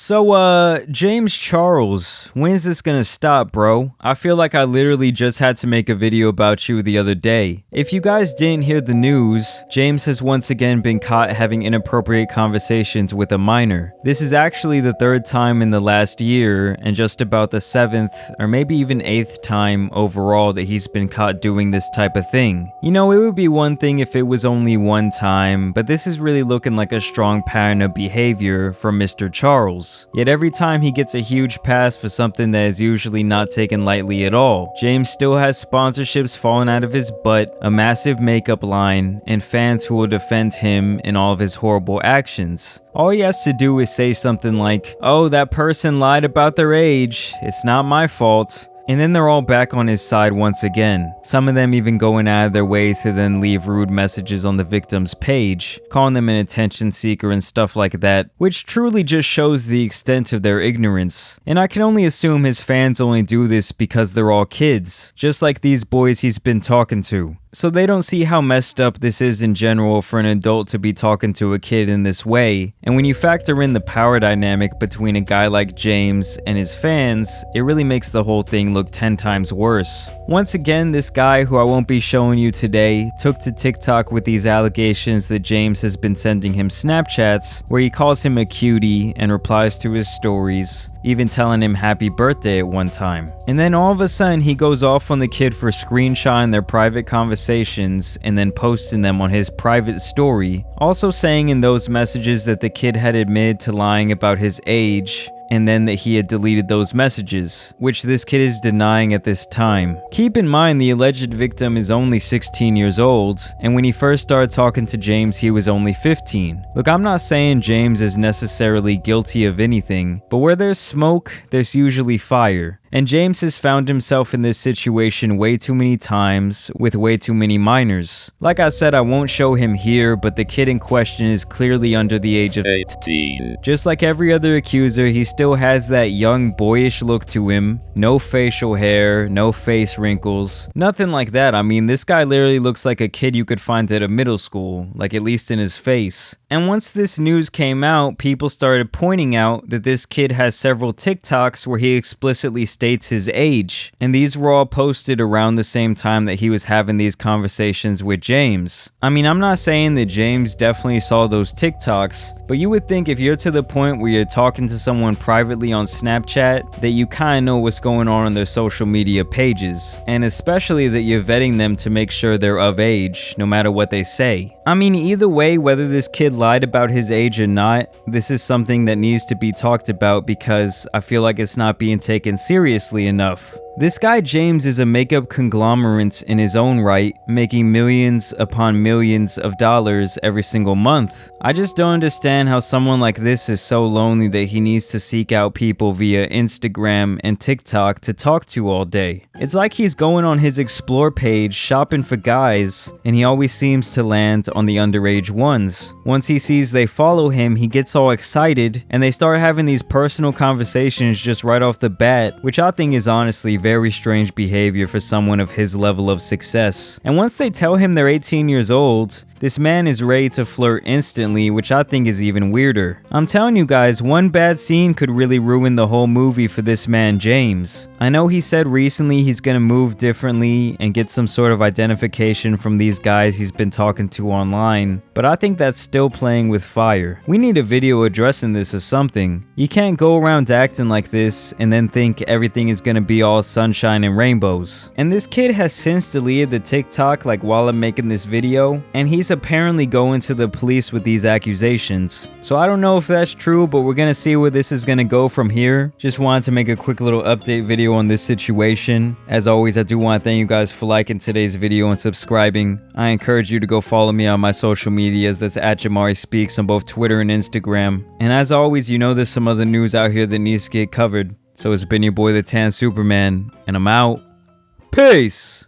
So, James Charles, when's this gonna stop, bro? I feel like I literally just had to make a video about you the other day. If you guys didn't hear the news, James has once again been caught having inappropriate conversations with a minor. This is actually the third time in the last year, and just about the 7th or maybe even 8th time overall that he's been caught doing this type of thing. You know, it would be one thing if it was only one time, but this is really looking like a strong pattern of behavior from Mr. Charles. Yet every time he gets a huge pass for something that is usually not taken lightly at all. James still has sponsorships falling out of his butt, a massive makeup line, and fans who will defend him in all of his horrible actions. All he has to do is say something like, "Oh, that person lied about their age, it's not my fault." And then they're all back on his side once again. Some of them even going out of their way to then leave rude messages on the victim's page, calling them an attention seeker and stuff like that, which truly just shows the extent of their ignorance. And I can only assume his fans only do this because they're all kids, just like these boys he's been talking to. So they don't see how messed up this is in general for an adult to be talking to a kid in this way. And when you factor in the power dynamic between a guy like James and his fans, it really makes the whole thing look 10 times worse. Once again, this guy, who I won't be showing you today, took to TikTok with these allegations that James has been sending him Snapchats where he calls him a cutie and replies to his stories, even telling him happy birthday at one time. And then all of a sudden he goes off on the kid for screenshotting their private conversations and then posting them on his private story, also saying in those messages that the kid had admitted to lying about his age, and then that he had deleted those messages, which this kid is denying at this time. Keep in mind the alleged victim is only 16 years old, and when he first started talking to James he was only 15. Look, I'm not saying James is necessarily guilty of anything, but where there's smoke, there's usually fire. And James has found himself in this situation way too many times with way too many minors. Like I said, I won't show him here, but the kid in question is clearly under the age of 18. Just like every other accuser, he still has that young boyish look to him. No facial hair, no face wrinkles, nothing like that. I mean, this guy literally looks like a kid you could find at a middle school, like at least in his face. And once this news came out, people started pointing out that this kid has several TikToks where he explicitly states his age. And these were all posted around the same time that he was having these conversations with James. I mean, I'm not saying that James definitely saw those TikToks, but you would think if you're to the point where you're talking to someone privately on Snapchat, that you kind of know what's going on their social media pages. And especially that you're vetting them to make sure they're of age, no matter what they say. I mean, either way, whether this kid lied about his age or not, this is something that needs to be talked about because I feel like it's not being taken seriously enough. This guy James is a makeup conglomerate in his own right, making millions upon millions of dollars every single month. I just don't understand how someone like this is so lonely that he needs to seek out people via Instagram and TikTok to talk to all day. It's like he's going on his explore page shopping for guys, and he always seems to land on the underage ones. Once he sees they follow him, he gets all excited, and they start having these personal conversations just right off the bat, which I think is honestly very strange behavior for someone of his level of success. And once they tell him they're 18 years old, this man is ready to flirt instantly, which I think is even weirder. I'm telling you guys, one bad scene could really ruin the whole movie for this man James. I know he said recently he's gonna move differently and get some sort of identification from these guys he's been talking to online, but I think that's still playing with fire. We need a video addressing this or something. You can't go around acting like this and then think everything is gonna be all sunshine and rainbows. And this kid has since deleted the TikTok like while I'm making this video, and he's apparently going to the police with these accusations. So I don't know if that's true, but we're gonna see where this is gonna go from here. Just wanted to make a quick little update video on this situation. As always, I do want to thank you guys for liking today's video and subscribing. I encourage you to go follow me on my social medias. That's at JAMARI Speaks on both Twitter and Instagram. And as always, you know there's some other news out here that needs to get covered. So it's been your boy the Tan Superman, and I'm out. Peace!